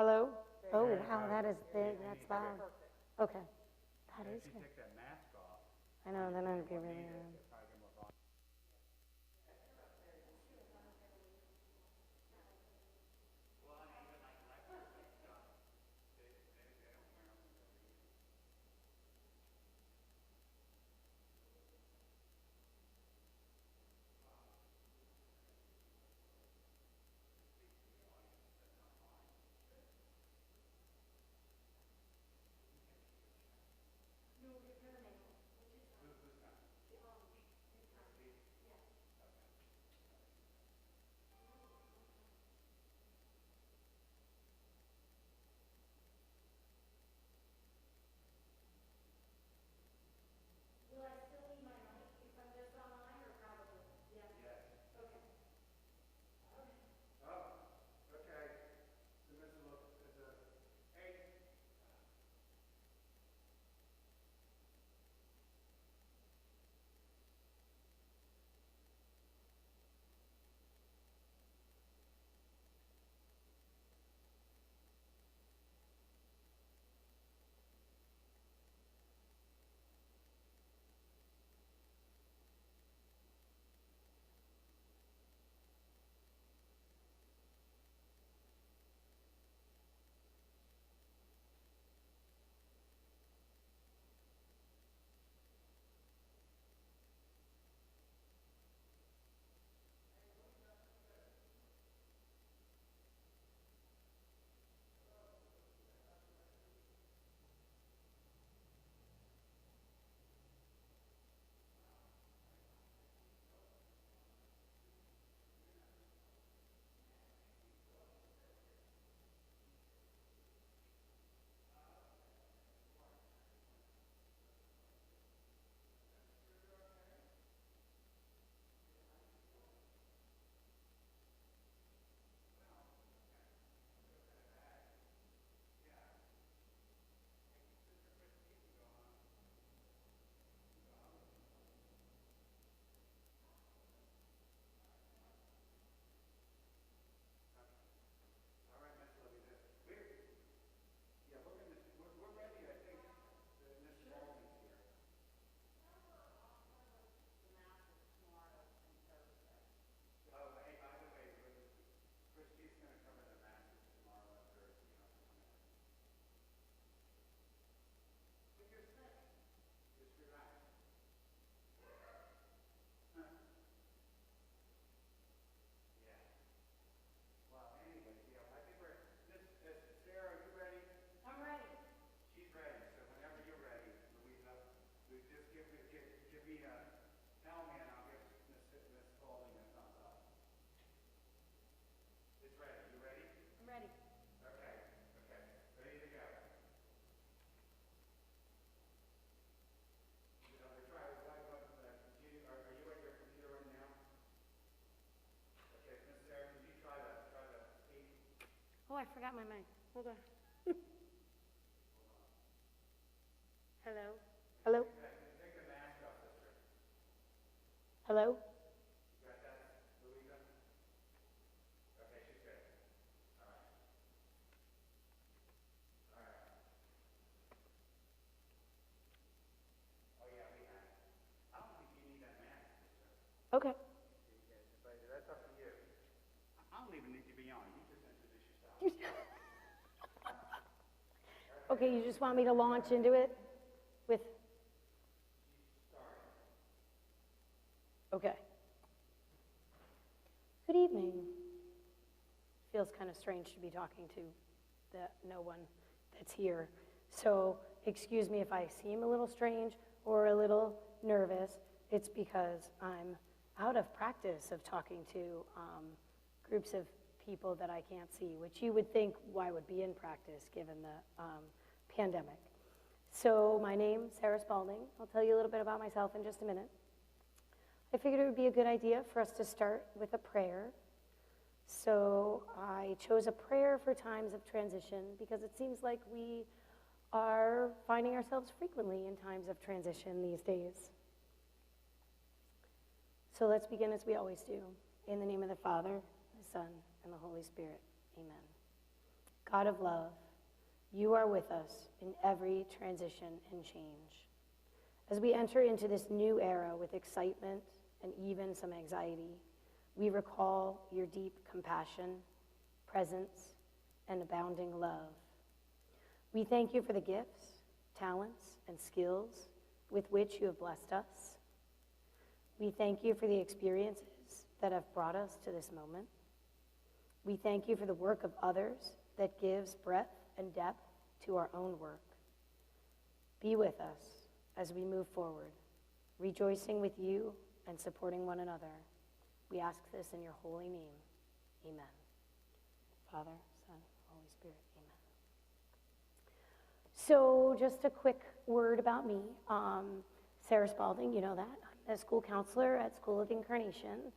Hello? Oh, wow, that is big, that's loud. Okay. That is good. Take that mask off. I know, then I'd be really loud. Tell me and I'll give Miss Spaulding a thumbs up. It's ready. You ready? I'm ready. Okay. Ready to go. We try to are you at your computer right now? Okay, Miss Sarah, can you try to speak? Oh, I forgot my mic. Hold on. Hello? Hello? Take the mask off, sister. Hello? You got that, Louisa? Okay, she's good. All right. Oh yeah, we have. I don't think you need that mask, sister. Okay. But that's up to you. I don't even need to be on. You just introduce yourself. Okay, you just want me to launch into it with... Okay. Good evening. Feels kind of strange to be talking to no one that's here. So excuse me if I seem a little strange or a little nervous. It's because I'm out of practice of talking to groups of people that I can't see, which you would think why would be in practice given the pandemic. So my name's Sarah Spaulding. I'll tell you a little bit about myself in just a minute. I figured it would be a good idea for us to start with a prayer. So I chose a prayer for times of transition because it seems like we are finding ourselves frequently in times of transition these days. So let's begin as we always do. In the name of the Father, the Son, and the Holy Spirit. Amen. God of love, you are with us in every transition and change. As we enter into this new era with excitement and even some anxiety, we recall your deep compassion, presence, and abounding love. We thank you for the gifts, talents, and skills with which you have blessed us. We thank you for the experiences that have brought us to this moment. We thank you for the work of others that gives breadth and depth to our own work. Be with us as we move forward, rejoicing with you and supporting one another. We ask this in your holy name. Amen. Father, Son, Holy Spirit, amen. So just a quick word about me. Sarah Spaulding, you know that. I'm a school counselor at School of the Incarnation.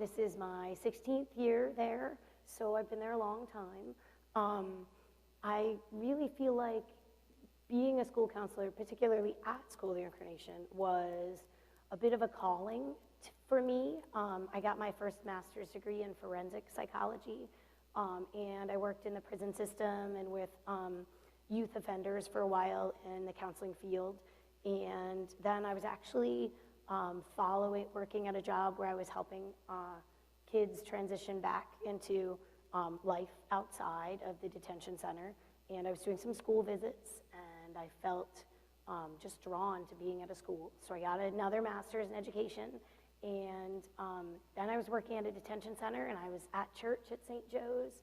This is my 16th year there, so I've been there a long time. I really feel like being a school counselor, particularly at School of the Incarnation, was a bit of a calling for me. I got my first master's degree in forensic psychology, and I worked in the prison system and with youth offenders for a while in the counseling field. And then I was actually working at a job where I was helping kids transition back into life outside of the detention center. And I was doing some school visits, and I felt just drawn to being at a school. So I got another master's in education, and then I was working at a detention center, and I was at church at St. Joe's,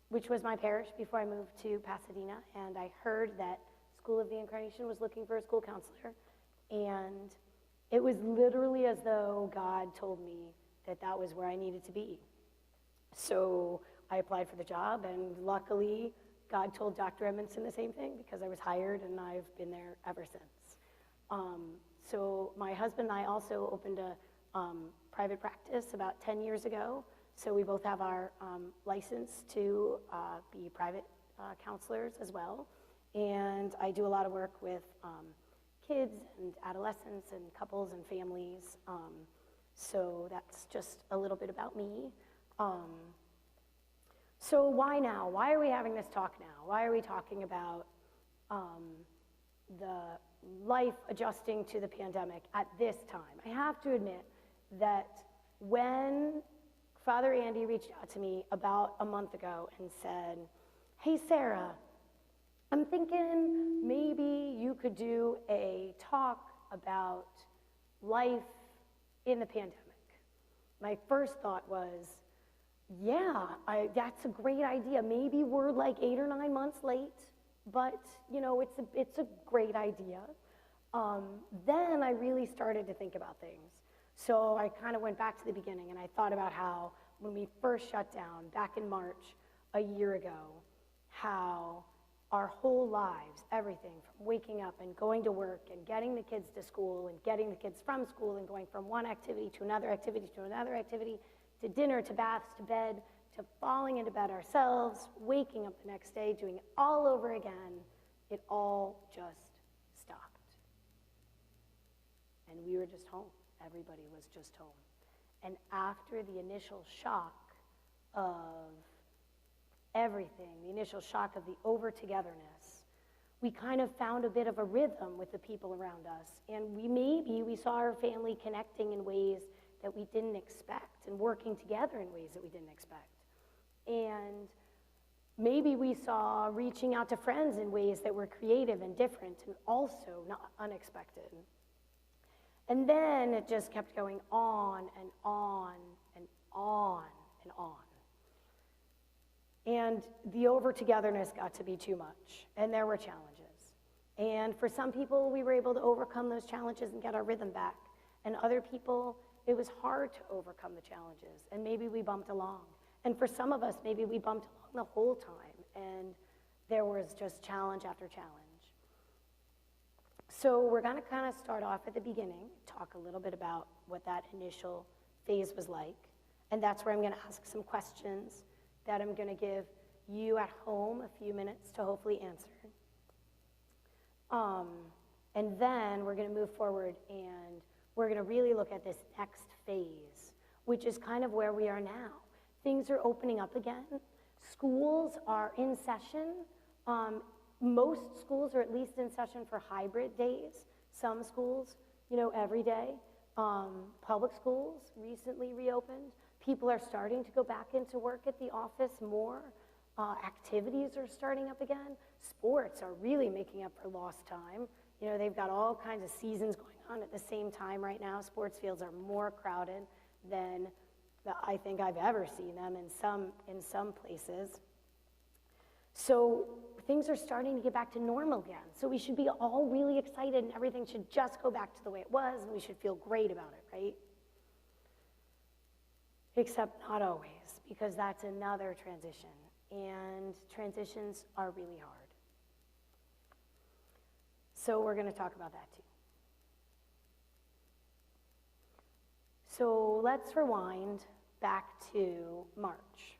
which was my parish before I moved to Pasadena, and I heard that School of the Incarnation was looking for a school counselor, and it was literally as though God told me that that was where I needed to be. So I applied for the job, and luckily God told Dr. Edmondson the same thing, because I was hired and I've been there ever since. So my husband and I also opened a private practice about 10 years ago. So we both have our license to be private counselors as well. And I do a lot of work with kids and adolescents and couples and families. So that's just a little bit about me. So why now? Why are we having this talk now? Why are we talking about the life adjusting to the pandemic at this time? I have to admit that when Father Andy reached out to me about a month ago and said, "Hey, Sarah, I'm thinking maybe you could do a talk about life in the pandemic." My first thought was, yeah, that's a great idea. Maybe we're like 8 or 9 months late, but you know, it's a great idea. Then I really started to think about things. So I kind of went back to the beginning, and I thought about how when we first shut down back in March a year ago, how our whole lives, everything from waking up and going to work and getting the kids to school and getting the kids from school and going from one activity to another activity to another activity, to dinner, to baths, to bed, to falling into bed ourselves, waking up the next day, doing it all over again, it all just stopped. And we were just home. Everybody was just home. And after the initial shock of everything, the initial shock of the over-togetherness, we kind of found a bit of a rhythm with the people around us. And we saw our family connecting in ways that we didn't expect and working together in ways that we didn't expect. And maybe we saw reaching out to friends in ways that were creative and different and also not unexpected. And then it just kept going on and on and on and on. And the over-togetherness got to be too much, and there were challenges. And for some people, we were able to overcome those challenges and get our rhythm back. And other people, it was hard to overcome the challenges, and maybe we bumped along. And for some of us, maybe we bumped along the whole time, and there was just challenge after challenge. So we're going to kind of start off at the beginning, talk a little bit about what that initial phase was like, and that's where I'm going to ask some questions that I'm going to give you at home a few minutes to hopefully answer. And then we're going to move forward, and we're going to really look at this next phase, which is kind of where we are now. Things are opening up again, Schools are in session. Most schools are at least in session for hybrid days. Some schools, every day. Public schools recently reopened. People are starting to go back into work at the office more. Activities are starting up again. Sports are really making up for lost time. They've got all kinds of seasons going on at the same time right now. Sports fields are more crowded than I think I've ever seen them in some places. So things are starting to get back to normal again. So we should be all really excited and everything should just go back to the way it was and we should feel great about it, right? Except not always, because that's another transition. And transitions are really hard. So we're going to talk about that too. So let's rewind back to March.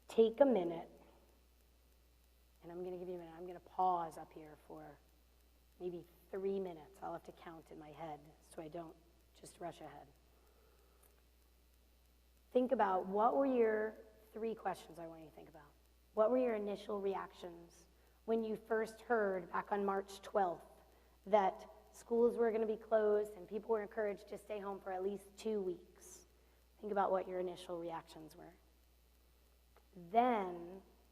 Take a minute, and I'm going to give you a minute. I'm going to pause up here for maybe 3 minutes. I'll have to count in my head so I don't just rush ahead. Think about what were your 3 questions I want you to think about. What were your initial reactions when you first heard back on March 12th that schools were going to be closed and people were encouraged to stay home for at least 2 weeks? Think about what your initial reactions were. Then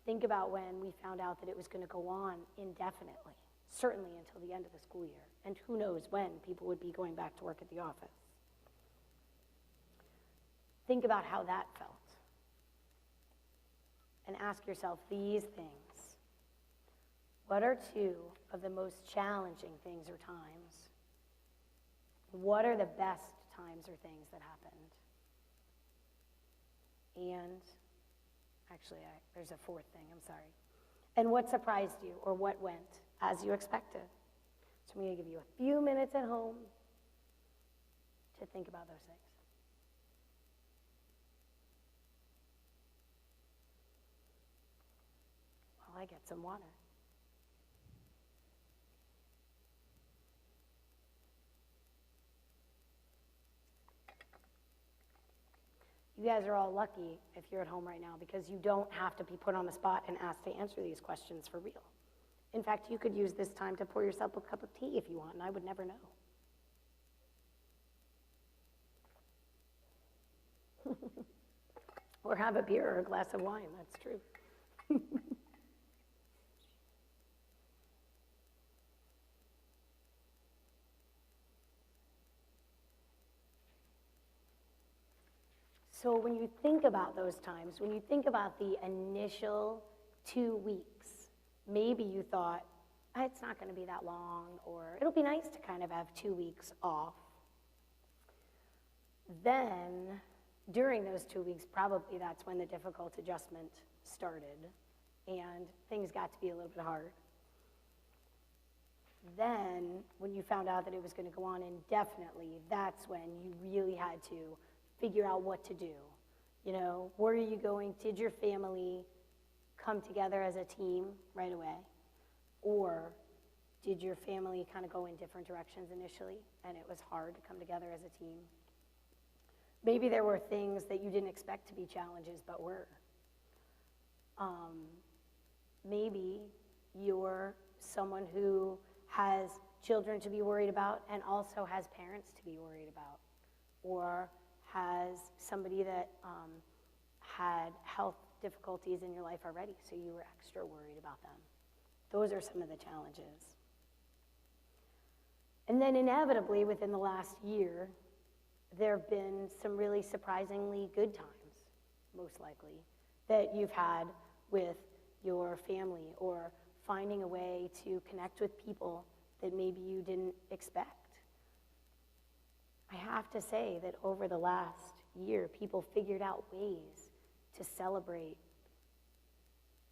think about when we found out that it was going to go on indefinitely, certainly until the end of the school year, and who knows when people would be going back to work at the office. Think about how that felt. And ask yourself these things. What are 2 of the most challenging things or times? What are the best times or things that happened? And actually, there's a 4th thing, I'm sorry. And what surprised you or what went as you expected? So I'm going to give you a few minutes at home to think about those things. While I get some water. You guys are all lucky if you're at home right now because you don't have to be put on the spot and asked to answer these questions for real. In fact, you could use this time to pour yourself a cup of tea if you want, and I would never know. Or have a beer or a glass of wine, that's true. So when you think about those times, when you think about the initial 2 weeks, maybe you thought, it's not going to be that long, or it'll be nice to kind of have 2 weeks off. Then, during those 2 weeks, probably that's when the difficult adjustment started, and things got to be a little bit hard. Then, when you found out that it was going to go on indefinitely, that's when you really had to figure out what to do. Did your family come together as a team right away? Or did your family kind of go in different directions initially, and it was hard to come together as a team? Maybe there were things that you didn't expect to be challenges, but were. Maybe you're someone who has children to be worried about and also has parents to be worried about, or has somebody that had health difficulties in your life already, so you were extra worried about them. Those are some of the challenges. And then inevitably, within the last year, there have been some really surprisingly good times, most likely, that you've had with your family, or finding a way to connect with people that maybe you didn't expect. I have to say that over the last year, people figured out ways to celebrate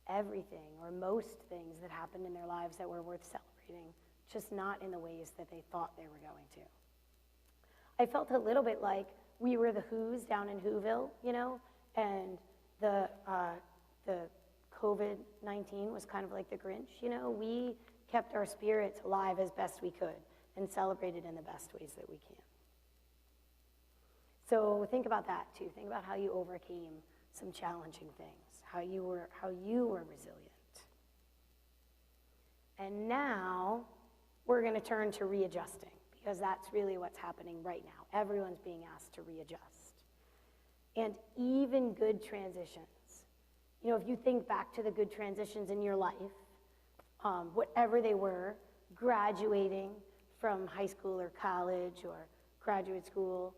everything or most things that happened in their lives that were worth celebrating, just not in the ways that they thought they were going to. I felt a little bit like we were the Who's down in Whoville, and the COVID-19 was kind of like the Grinch, We kept our spirits alive as best we could and celebrated in the best ways that we can. So think about that too. Think about how you overcame some challenging things. how you were resilient. And now we're going to turn to readjusting, because that's really what's happening right now. Everyone's being asked to readjust. And even good transitions. You know, if you think back to the good transitions in your life, whatever they were, graduating from high school or college or graduate school,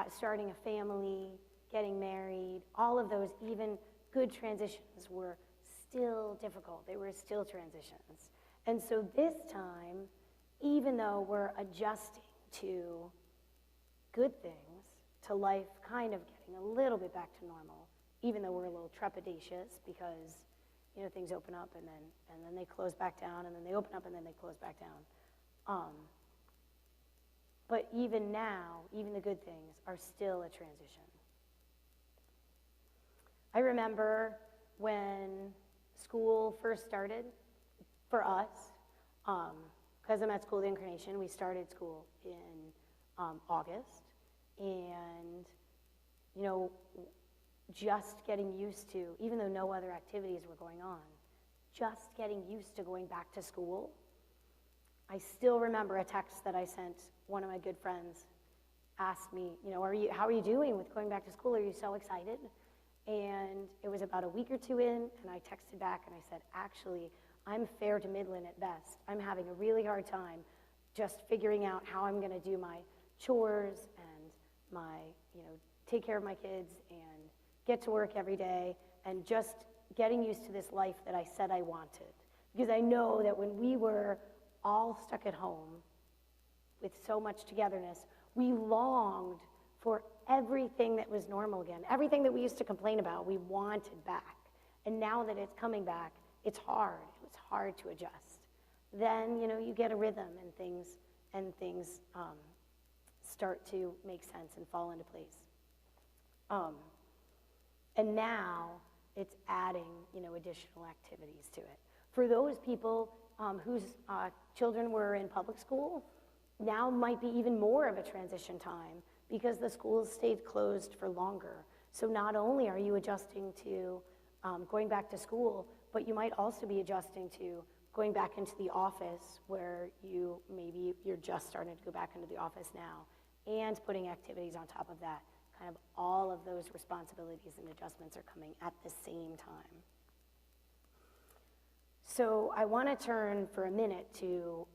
starting a family, getting married, all of those, even good transitions, were still difficult. They were still transitions. And so this time, even though we're adjusting to good things, to life kind of getting a little bit back to normal, even though we're a little trepidatious because, you know, things open up and then they close back down, and then they open up and then they close back down. But even now, even the good things are still a transition. I remember when school first started for us, because I'm at School of the Incarnation, we started school in August, and, you know, just getting used to, even though no other activities were going on, just getting used to going back to school. I still remember a text that I sent one of my good friends, asked me, you know, how are you doing with going back to school? Are you so excited? And it was about a week or two in, and I texted back and I said, actually, I'm fair to middling at best. I'm having a really hard time just figuring out how I'm going to do my chores and my, you know, take care of my kids and get to work every day, and just getting used to this life that I said I wanted. Because I know that when we were all stuck at home with so much togetherness, we longed for everything that was normal again. Everything that we used to complain about, we wanted back. And now that it's coming back, it's hard. It was hard to adjust. Then, you know, you get a rhythm and things start to make sense and fall into place. And now it's adding, you know, additional activities to it. For those people whose children were in public school, now might be even more of a transition time because the schools stayed closed for longer. So not only are you adjusting to going back to school, but you might also be adjusting to going back into the office, where you're just starting to go back into the office now, and putting activities on top of that. Kind of all of those responsibilities and adjustments are coming at the same time. So I want to turn for a minute to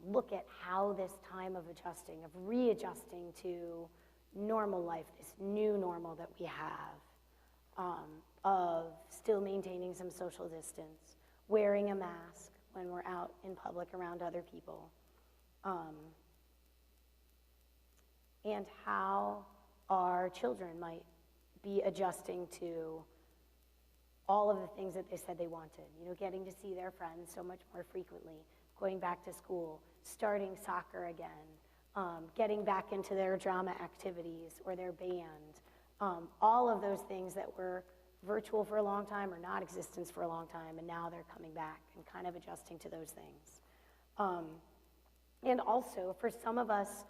look at how this time of adjusting, of readjusting to normal life, this new normal that we have, of still maintaining some social distance, wearing a mask when we're out in public around other people, and how our children might be adjusting to all of the things that they said they wanted. You know, getting to see their friends so much more frequently, going back to school, starting soccer again, getting back into their drama activities or their band. All of those things that were virtual for a long time or not existence for a long time, and now they're coming back and kind of adjusting to those things. And also, for some of us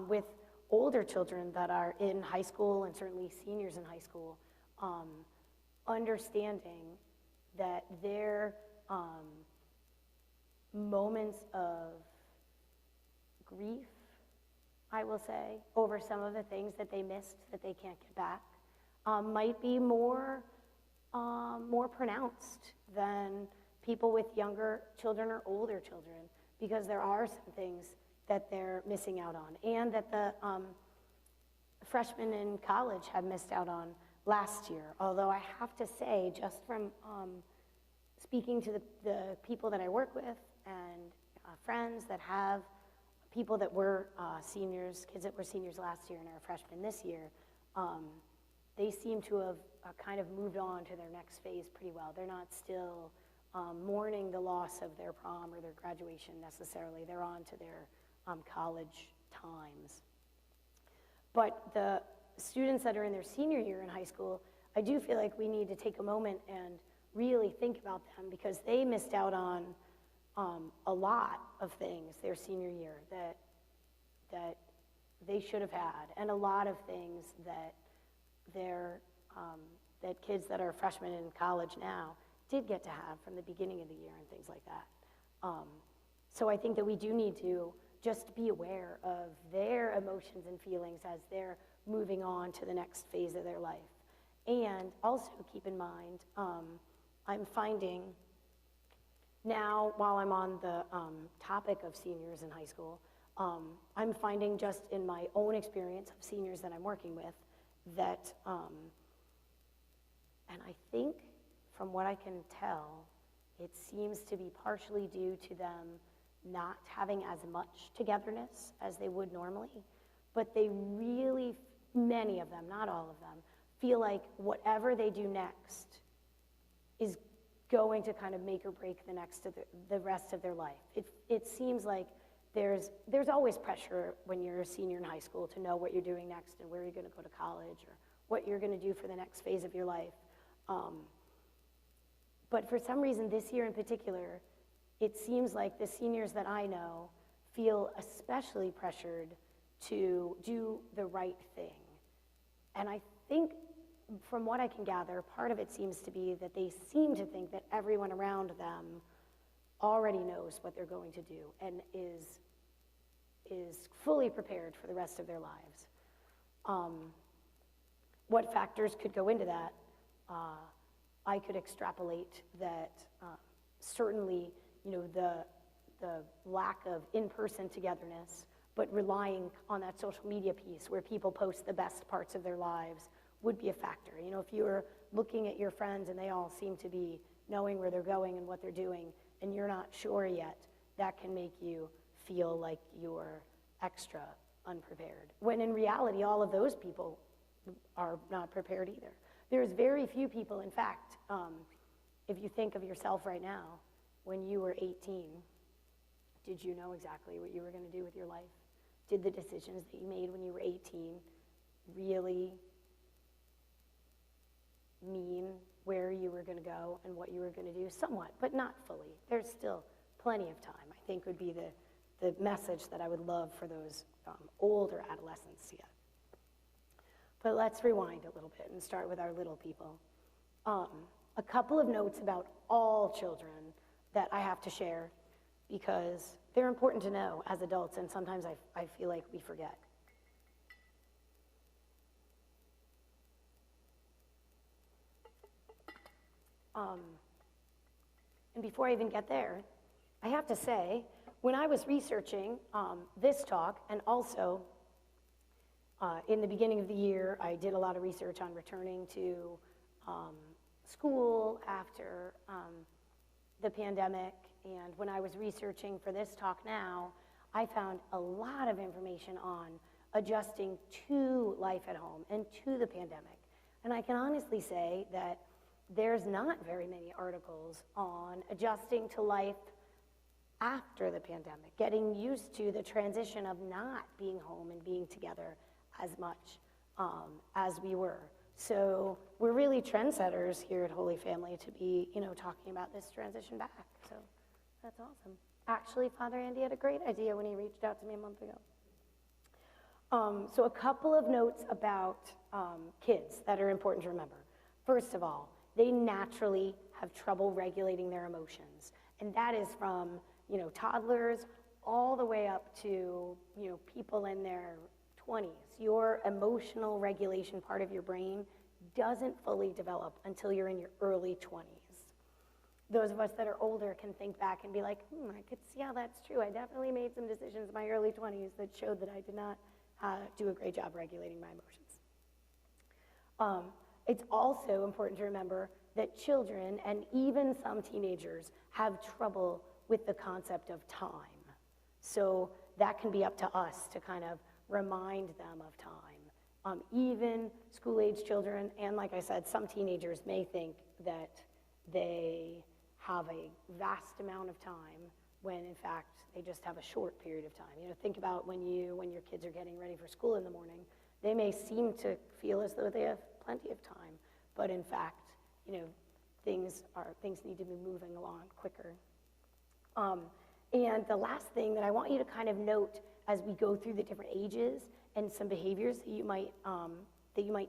with older children that are in high school, and certainly seniors in high school, understanding that their moments of grief, I will say, over some of the things that they missed that they can't get back, might be more pronounced than people with younger children or older children, because there are some things that they're missing out on, and that the freshmen in college have missed out on last year. Although I have to say, just from speaking to the people that I work with and friends that have people that were seniors, kids that were seniors last year and are freshmen this year, they seem to have kind of moved on to their next phase pretty well. They're not still mourning the loss of their prom or their graduation necessarily. They're on to their college times. But the students that are in their senior year in high school, I do feel like we need to take a moment and really think about them, because they missed out on a lot of things their senior year that they should have had, and a lot of things that their that kids that are freshmen in college now did get to have from the beginning of the year and things like that. So I think that we do need to just be aware of their emotions and feelings as they're moving on to the next phase of their life. And also keep in mind, I'm finding now, while I'm on the topic of seniors in high school, I'm finding just in my own experience of seniors that I'm working with that, and I think from what I can tell, it seems to be partially due to them not having as much togetherness as they would normally, but they really, many of them, not all of them, feel like whatever they do next is going to kind of make or break the rest of their life. It seems like there's always pressure when you're a senior in high school to know what you're doing next and where you're going to go to college or what you're going to do for the next phase of your life. But for some reason this year in particular, it seems like the seniors that I know feel especially pressured to do the right thing. And I think from what I can gather, part of it seems to be that they seem to think that everyone around them already knows what they're going to do and is fully prepared for the rest of their lives. What factors could go into that? I could extrapolate that certainly, the lack of in-person togetherness, but relying on that social media piece where people post the best parts of their lives would be a factor. If you're looking at your friends and they all seem to be knowing where they're going and what they're doing, and you're not sure yet, that can make you feel like you're extra unprepared. When in reality, all of those people are not prepared either. There's very few people, in fact, if you think of yourself right now, when you were 18, did you know exactly what you were going to do with your life? Did the decisions that you made when you were 18 really mean where you were going to go and what you were going to do? Somewhat, but not fully. There's still plenty of time, I think, would be the message that I would love for those older adolescents to get. But let's rewind a little bit and start with our little people. A couple of notes about all children that I have to share because they're important to know as adults, and sometimes I feel like we forget. And before I even get there, I have to say, when I was researching this talk, and also in the beginning of the year, I did a lot of research on returning to school after the pandemic, and when I was researching for this talk now, I found a lot of information on adjusting to life at home and to the pandemic. And I can honestly say that there's not very many articles on adjusting to life after the pandemic, getting used to the transition of not being home and being together as much as we were. So we're really trendsetters here at Holy Family to be, talking about this transition back. So that's awesome. Actually, Father Andy had a great idea when he reached out to me a month ago. So a couple of notes about kids that are important to remember. First of all, they naturally have trouble regulating their emotions. And that is from, toddlers all the way up to, people in their 20s. Your emotional regulation part of your brain doesn't fully develop until you're in your early 20s. Those of us that are older can think back and be like, I could see how that's true. I definitely made some decisions in my early 20s that showed that I did not do a great job regulating my emotions. It's also important to remember that children and even some teenagers have trouble with the concept of time. So that can be up to us to kind of remind them of time. Even school-age children, and like I said, some teenagers may think that they have a vast amount of time when in fact they just have a short period of time. Think about when your kids are getting ready for school in the morning, they may seem to feel as though they have plenty of time, but in fact, things need to be moving along quicker. And the last thing that I want you to kind of note as we go through the different ages and some behaviors that you might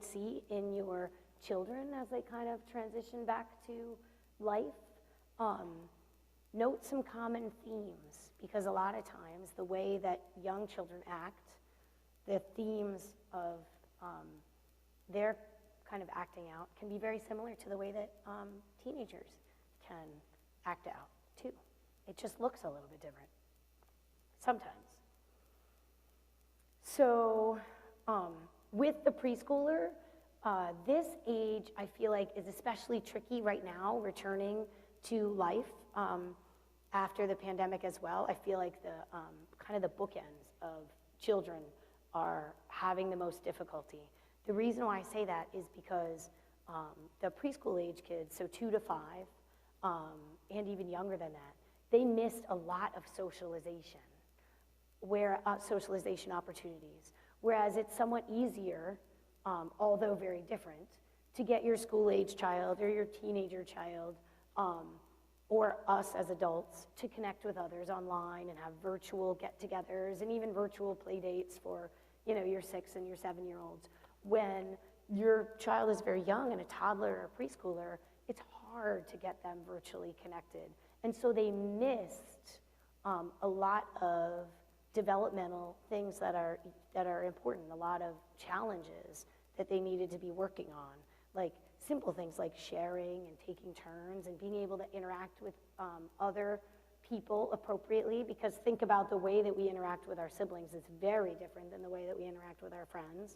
see in your children as they kind of transition back to life. Note some common themes, because a lot of times the way that young children act, the themes of their kind of acting out can be very similar to the way that teenagers can act out too. It just looks a little bit different sometimes. So with the preschooler, this age I feel like is especially tricky right now, returning to life after the pandemic as well. I feel like the kind of the bookends of children are having the most difficulty. The reason why I say that is because the preschool age kids, so 2 to 5, and even younger than that, they missed a lot of socialization, socialization opportunities. Whereas it's somewhat easier, although very different, to get your school age child or your teenager child, or us as adults, to connect with others online and have virtual get-togethers and even virtual play dates for, your 6 and your 7-year-olds. When your child is very young and a toddler or a preschooler, it's hard to get them virtually connected. And so they missed a lot of developmental things that are important, a lot of challenges that they needed to be working on, like simple things like sharing and taking turns and being able to interact with other people appropriately, because think about the way that we interact with our siblings is very different than the way that we interact with our friends.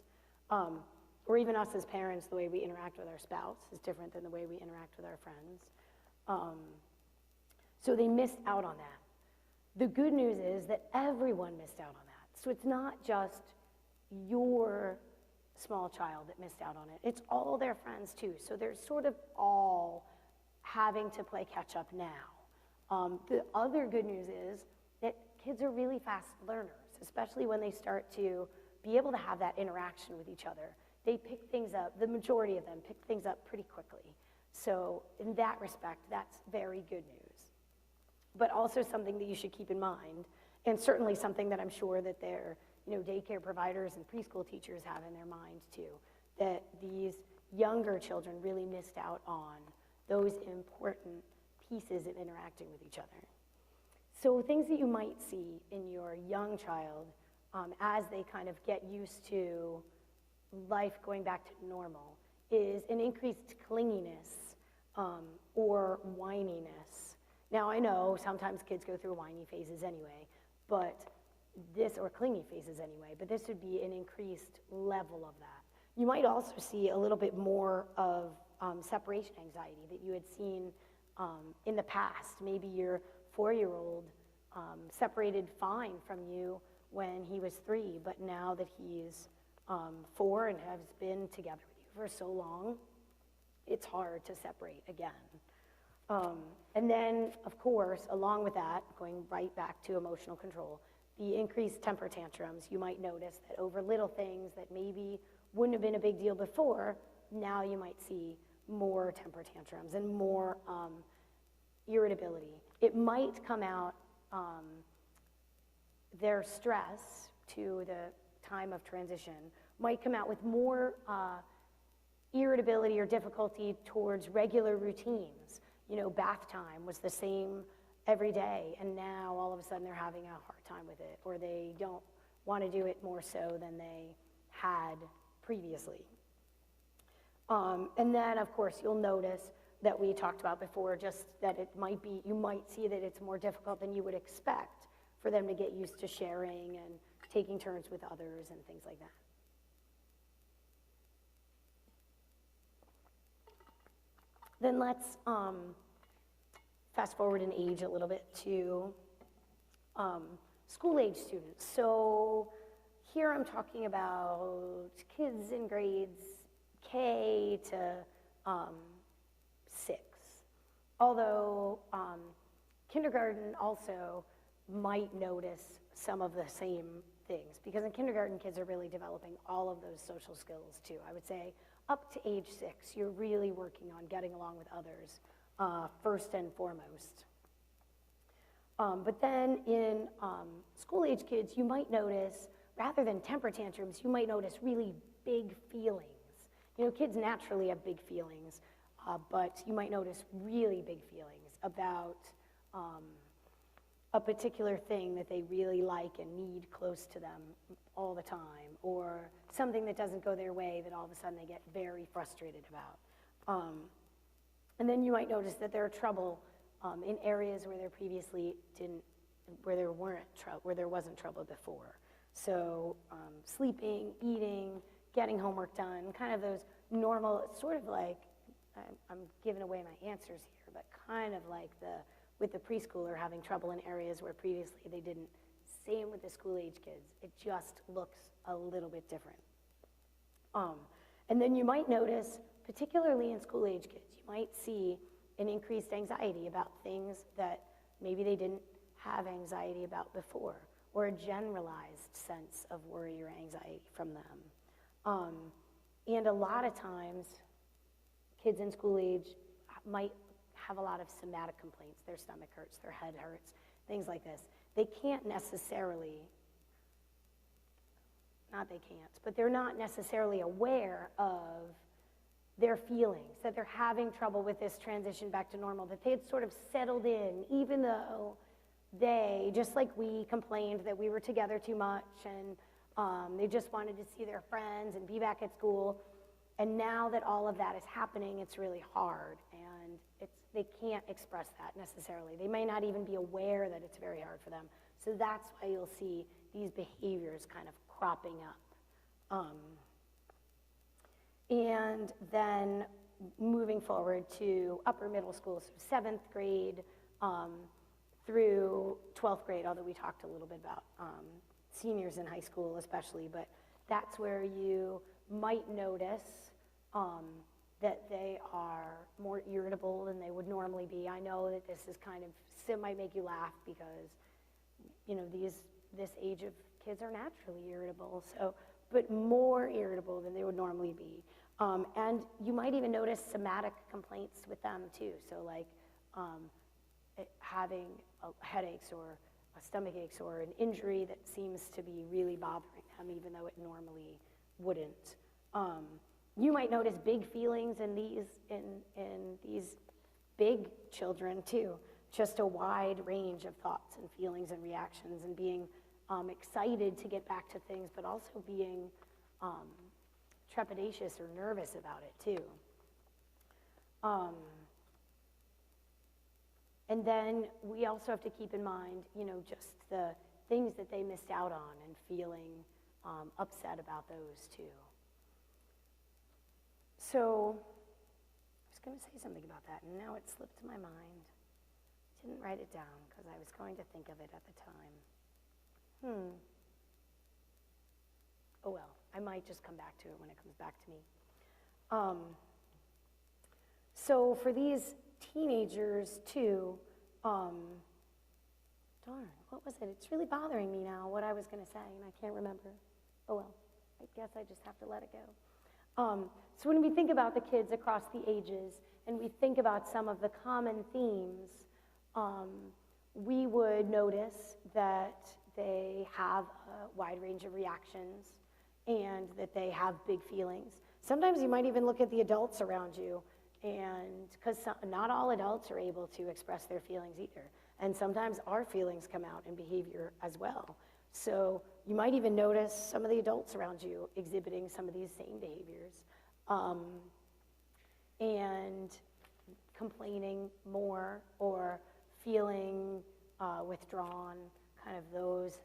Or even us as parents, the way we interact with our spouse is different than the way we interact with our friends. So they missed out on that. The good news is that everyone missed out on that. So it's not just your small child that missed out on it. It's all their friends too. So they're sort of all having to play catch up now. The other good news is that kids are really fast learners, especially when they start to be able to have that interaction with each other. They pick things up, the majority of them pick things up pretty quickly. So in that respect, that's very good news. But also something that you should keep in mind, and certainly something that I'm sure that their daycare providers and preschool teachers have in their minds too, that these younger children really missed out on those important pieces of interacting with each other. So things that you might see in your young child as they kind of get used to life going back to normal is an increased clinginess or whininess. Now I know sometimes kids go through whiny phases anyway, but or clingy phases anyway, but this would be an increased level of that. You might also see a little bit more of separation anxiety that you had seen in the past. Maybe your 4-year-old separated fine from you when he was 3, but now that he's 4 and has been together with you for so long, it's hard to separate again. And then, of course, along with that, going right back to emotional control, the increased temper tantrums. You might notice that over little things that maybe wouldn't have been a big deal before, now you might see more temper tantrums and more irritability. It might come out, their stress to the time of transition might come out with more irritability or difficulty towards regular routines. Bath time was the same every day, and now all of a sudden they're having a hard time with it, or they don't want to do it more so than they had previously. And then, of course, you'll notice that we talked about before, just that you might see that it's more difficult than you would expect for them to get used to sharing and taking turns with others and things like that. Then let's fast forward in age a little bit to school age students. So here I'm talking about kids in grades K to 6. Although kindergarten also might notice some of the same things, because in kindergarten kids are really developing all of those social skills too. I would say up to age 6, you're really working on getting along with others first and foremost. But then in school age kids, you might notice, rather than temper tantrums, you might notice really big feelings. Kids naturally have big feelings, but you might notice really big feelings about a particular thing that they really like and need close to them all the time, or something that doesn't go their way that all of a sudden they get very frustrated about. And then you might notice that there are trouble in areas where there previously where there wasn't trouble before. So sleeping, eating, getting homework done, kind of those normal, sort of like, I'm giving away my answers here, but kind of like with the preschooler having trouble in areas where previously they didn't. Same with the school-age kids. It just looks a little bit different. And then you might notice, particularly in school-age kids, you might see an increased anxiety about things that maybe they didn't have anxiety about before, or a generalized sense of worry or anxiety from them. And a lot of times, kids in school age might have a lot of somatic complaints. Their stomach hurts, their head hurts, things like this. They can't necessarily, not they can't, but they're not necessarily aware of their feelings, that they're having trouble with this transition back to normal, that they had sort of settled in, even though they, just like we, complained that we were together too much, and they just wanted to see their friends and be back at school. And now that all of that is happening, it's really hard, and they can't express that necessarily. They may not even be aware that it's very hard for them. So that's why you'll see these behaviors kind of cropping up. And then moving forward to upper middle school, so 7th grade through 12th grade, although we talked a little bit about seniors in high school especially, but that's where you might notice that they are more irritable than they would normally be. I know that this is it might make you laugh because, this age of kids are naturally irritable, but more irritable than they would normally be. And you might even notice somatic complaints with them too. So like having headaches or stomach aches or an injury that seems to be really bothering them, even though it normally wouldn't. You might notice big feelings in these big children too. Just a wide range of thoughts and feelings and reactions, and being excited to get back to things, but also being trepidatious or nervous about it too. And then we also have to keep in mind, just the things that they missed out on, and feeling upset about those too. So I was going to say something about that, and now it slipped my mind. Didn't write it down because I was going to think of it at the time. Oh well, I might just come back to it when it comes back to me. So for these teenagers too, darn, what was it? It's really bothering me now what I was going to say, and I can't remember. Oh well, I guess I just have to let it go. So when we think about the kids across the ages, and we think about some of the common themes, we would notice that they have a wide range of reactions, and that they have big feelings. Sometimes you might even look at the adults around you, and because not all adults are able to express their feelings either. And sometimes our feelings come out in behavior as well. So you might even notice some of the adults around you exhibiting some of these same behaviors, and complaining more or feeling withdrawn, kind of those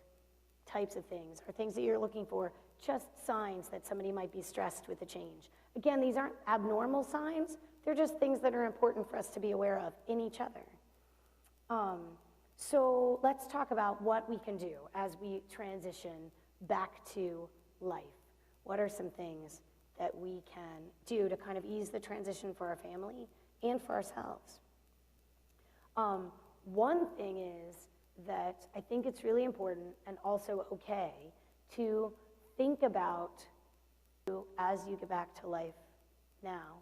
types of things are things that you're looking for, just signs that somebody might be stressed with a change. Again, these aren't abnormal signs, they're just things that are important for us to be aware of in each other. So let's talk about what we can do as we transition back to life. What are some things that we can do to kind of ease the transition for our family and for ourselves? One thing is that I think it's really important and also okay to think about, as you get back to life now,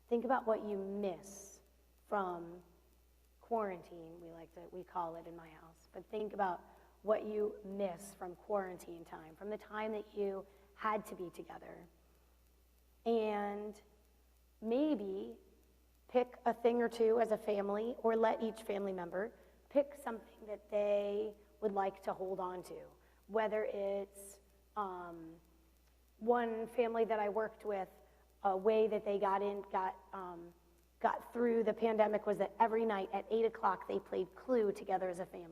think about what you miss from quarantine, we call it in my house, but think about what you miss from quarantine time, from the time that you had to be together. And maybe pick a thing or two as a family, or let each family member pick something that they would like to hold on to. Whether it's one family that I worked with, a way that they got through the pandemic was that every night at 8 o'clock they played Clue together as a family.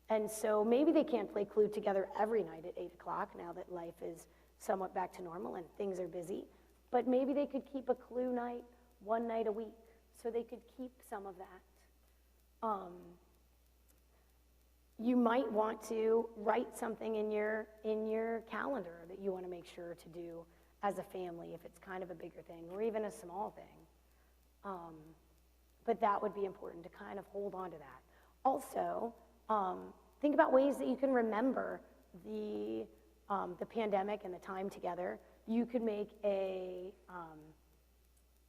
And so maybe they can't play Clue together every night at 8 o'clock now that life is somewhat back to normal and things are busy, but maybe they could keep a Clue night one night a week, so they could keep some of that. You might want to write something in your calendar that you want to make sure to do as a family if it's kind of a bigger thing, or even a small thing. But that would be important to kind of hold on to that. Also, think about ways that you can remember the pandemic and the time together. You could make a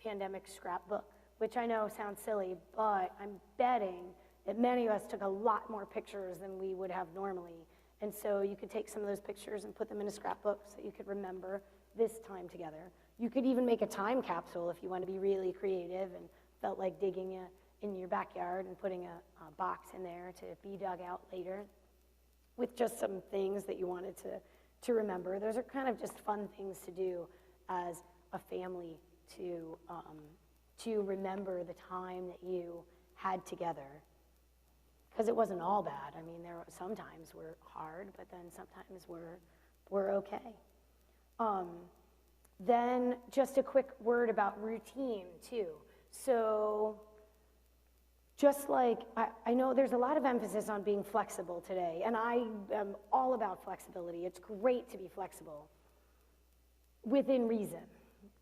pandemic scrapbook, which I know sounds silly, but I'm betting that many of us took a lot more pictures than we would have normally. And so you could take some of those pictures and put them in a scrapbook so you could remember this time together. You could even make a time capsule if you want to be really creative and felt like digging in your backyard and putting a box in there to be dug out later with just some things that you wanted to remember. Those are kind of just fun things to do as a family to remember the time that you had together. Because it wasn't all bad. I mean, sometimes were hard, but then sometimes we're okay. Then just a quick word about routine too. So just like, I know there's a lot of emphasis on being flexible today, and I am all about flexibility. It's great to be flexible within reason,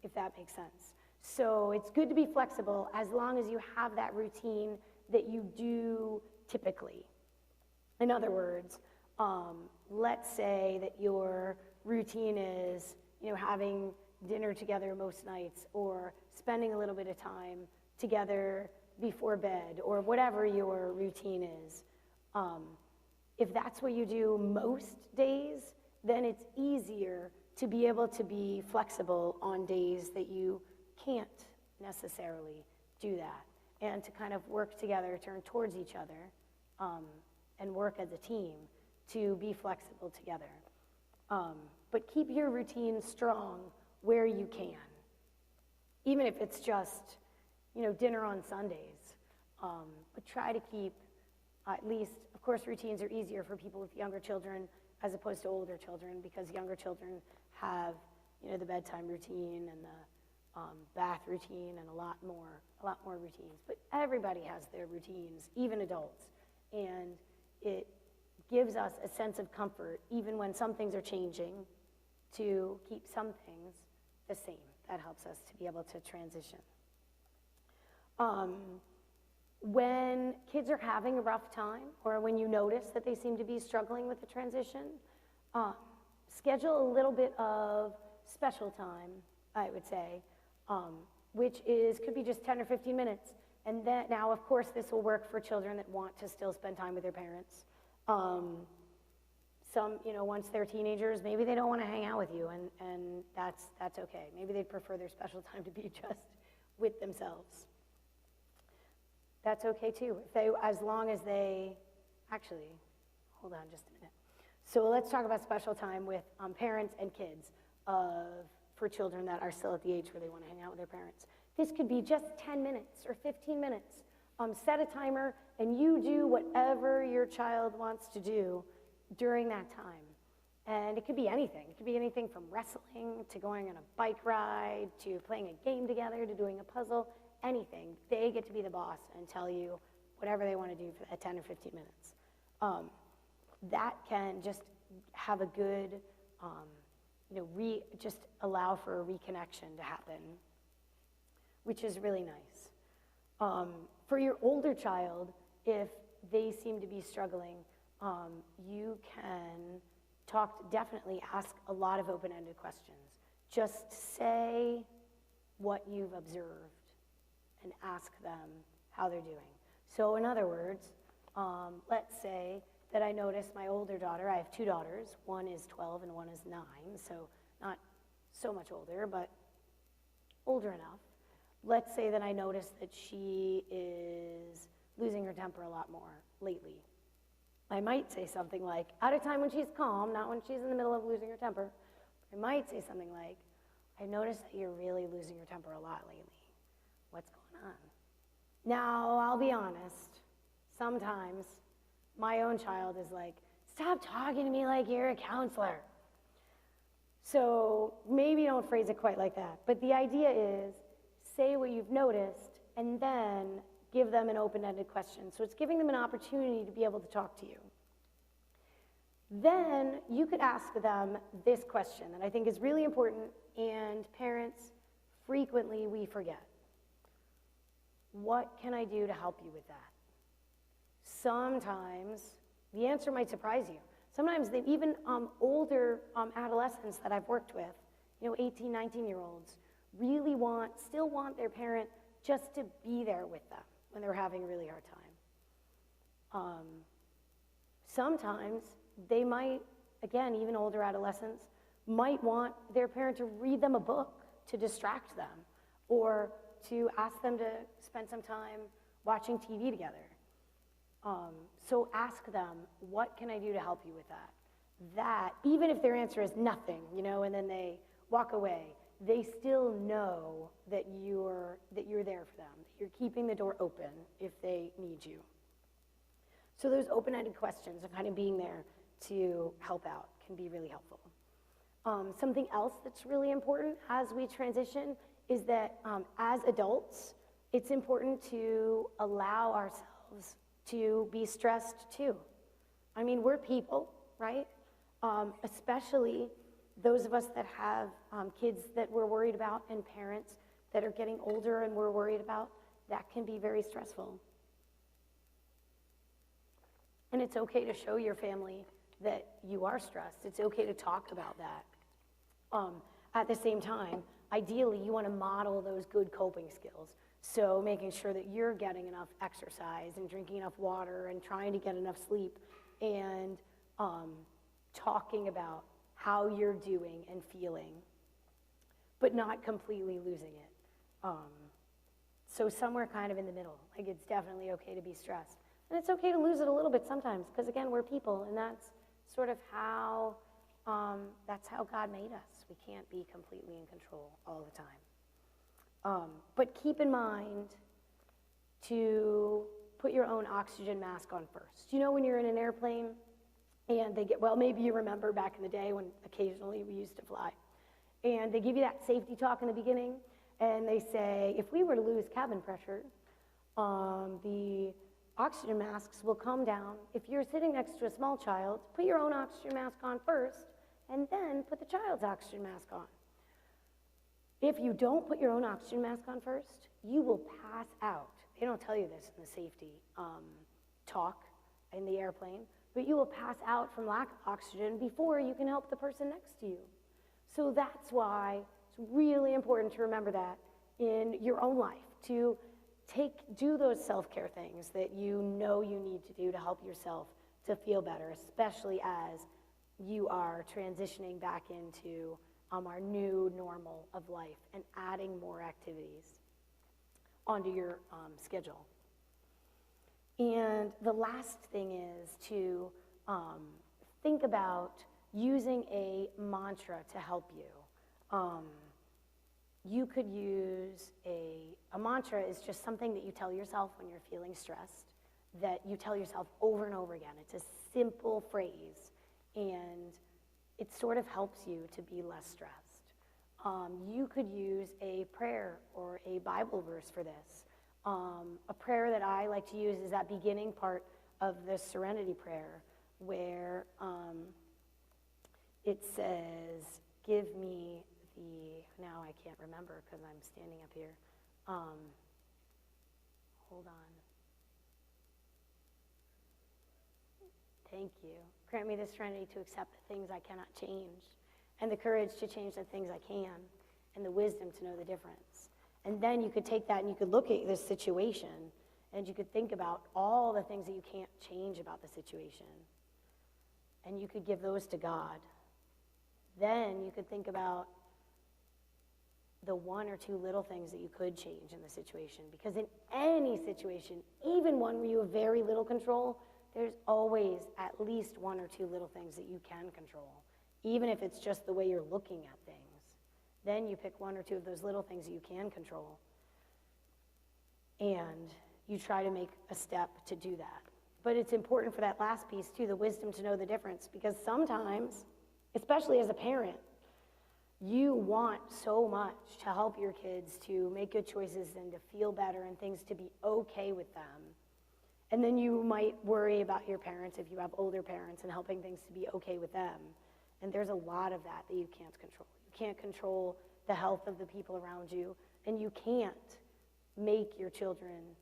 if that makes sense. So it's good to be flexible as long as you have that routine that you do typically. In other words, let's say that your routine is, having dinner together most nights, or spending a little bit of time together before bed, or whatever your routine is. If that's what you do most days, then it's easier to be able to be flexible on days that you can't necessarily do that, and to kind of work together, turn towards each other, and work as a team to be flexible together. But keep your routine strong where you can, even if it's just, dinner on Sundays. But try to keep at least, of course, routines are easier for people with younger children as opposed to older children, because younger children have, the bedtime routine and the bath routine and a lot more routines. But everybody has their routines, even adults, and it gives us a sense of comfort, even when some things are changing, to keep some things the same. That helps us to be able to transition. When kids are having a rough time, or when you notice that they seem to be struggling with the transition, schedule a little bit of special time, I would say, which could be just 10 or 15 minutes. And then, now, of course, this will work for children that want to still spend time with their parents. Some, once they're teenagers, maybe they don't want to hang out with you, and that's okay. Maybe they'd prefer their special time to be just with themselves. That's okay too, as long as actually, hold on just a minute. So let's talk about special time with parents and kids for children that are still at the age where they want to hang out with their parents. This could be just 10 minutes or 15 minutes. Set a timer, and you do whatever your child wants to do during that time. And it could be anything. It could be anything from wrestling to going on a bike ride to playing a game together to doing a puzzle, anything. They get to be the boss and tell you whatever they want to do for that 10 or 15 minutes. That can just have a good, just allow for a reconnection to happen, which is really nice. For your older child, if they seem to be struggling, you can definitely ask a lot of open-ended questions. Just say what you've observed and ask them how they're doing. So in other words, let's say that I noticed my older daughter, I have two daughters, one is 12 and one is 9, so not so much older, but older enough. let's say that I notice that she is losing her temper a lot more lately. I might say something like, at a time when she's calm, not when she's in the middle of losing her temper, I might say something like, I've noticed that you're really losing your temper a lot lately. What's going on? Now, I'll be honest. Sometimes my own child is like, stop talking to me like you're a counselor. So maybe don't phrase it quite like that. But the idea is, say what you've noticed and then give them an open-ended question. So it's giving them an opportunity to be able to talk to you. Then you could ask them this question that I think is really important, and parents, frequently we forget. What can I do to help you with that? Sometimes the answer might surprise you. Sometimes even older adolescents that I've worked with, 18, 19-year-olds, really still want their parent just to be there with them when they're having a really hard time. Sometimes they might, again, even older adolescents, might want their parent to read them a book to distract them, or to ask them to spend some time watching TV together. So ask them, what can I do to help you with that? That, even if their answer is nothing, and then they walk away, they still know that you're there for them, that you're keeping the door open if they need you. So those open-ended questions of kind of being there to help out can be really helpful. Something else that's really important as we transition is that as adults, it's important to allow ourselves to be stressed too. I mean, we're people, right? Especially those of us that have kids that we're worried about and parents that are getting older and we're worried about. That can be very stressful. And it's okay to show your family that you are stressed. It's okay to talk about that. At the same time, ideally, you want to model those good coping skills. So making sure that you're getting enough exercise and drinking enough water and trying to get enough sleep and talking about how you're doing and feeling, but not completely losing it. So somewhere kind of in the middle. Like, it's definitely okay to be stressed. And it's okay to lose it a little bit sometimes, because again, we're people, and that's sort of how God made us. We can't be completely in control all the time. But keep in mind to put your own oxygen mask on first. When you're in an airplane and maybe you remember back in the day when occasionally we used to fly, and they give you that safety talk in the beginning, and they say, if we were to lose cabin pressure, the oxygen masks will come down. If you're sitting next to a small child, put your own oxygen mask on first, and then put the child's oxygen mask on. If you don't put your own oxygen mask on first, you will pass out. They don't tell you this in the safety talk in the airplane, but you will pass out from lack of oxygen before you can help the person next to you. So that's why it's really important to remember that in your own life, to do those self-care things that you know you need to do to help yourself to feel better, especially as you are transitioning back into our new normal of life and adding more activities onto your schedule. And the last thing is to think about using a mantra to help you. You could use a mantra is just something that you tell yourself when you're feeling stressed, that you tell yourself over and over again. It's a simple phrase, and it sort of helps you to be less stressed. You could use a prayer or a Bible verse for this. A prayer that I like to use is that beginning part of the Serenity Prayer, where it says, give me now I can't remember because I'm standing up here. Hold on. Thank you. Grant me the serenity to accept the things I cannot change, and the courage to change the things I can, and the wisdom to know the difference. And then you could take that and you could look at this situation, and you could think about all the things that you can't change about the situation, and you could give those to God. Then you could think about the one or two little things that you could change in the situation. Because in any situation, even one where you have very little control, there's always at least one or two little things that you can control, even if it's just the way you're looking at things. Then you pick one or two of those little things that you can control, and you try to make a step to do that. But it's important for that last piece too, the wisdom to know the difference, because sometimes, especially as a parent, you want so much to help your kids to make good choices and to feel better and things to be okay with them. And then you might worry about your parents if you have older parents and helping things to be okay with them. And there's a lot of that you can't control. You can't control the health of the people around you, and you can't make your children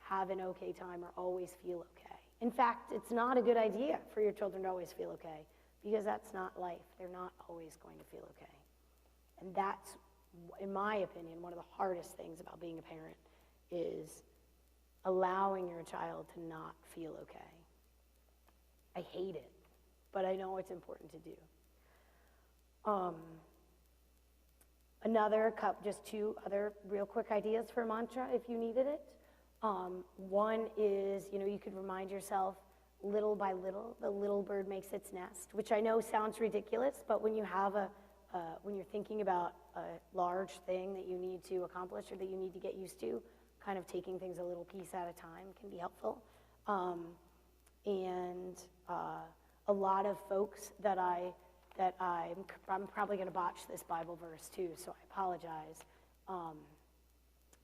have an okay time or always feel okay. In fact, it's not a good idea for your children to always feel okay, because that's not life. They're not always going to feel okay. And that's, in my opinion, one of the hardest things about being a parent is allowing your child to not feel okay. I hate it, but I know it's important to do. Just two other real quick ideas for mantra if you needed it. One is, you could remind yourself, little by little, the little bird makes its nest, which I know sounds ridiculous, but when you have when you're thinking about a large thing that you need to accomplish or that you need to get used to, kind of taking things a little piece at a time can be helpful. A lot of folks that I'm probably going to botch this Bible verse too, so I apologize.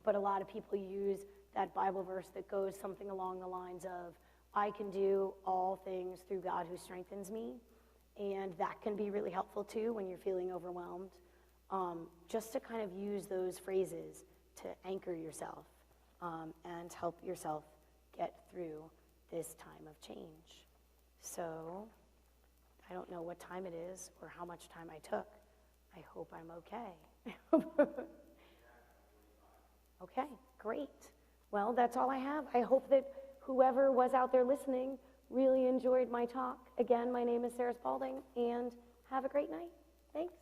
But a lot of people use that Bible verse that goes something along the lines of, I can do all things through God who strengthens me. And that can be really helpful too when you're feeling overwhelmed. Just to kind of use those phrases to anchor yourself and help yourself get through this time of change. So, I don't know what time it is or how much time I took. I hope I'm okay. Okay, great. Well, that's all I have. I hope that whoever was out there listening really enjoyed my talk. Again, my name is Sarah Spaulding, and have a great night. Thanks.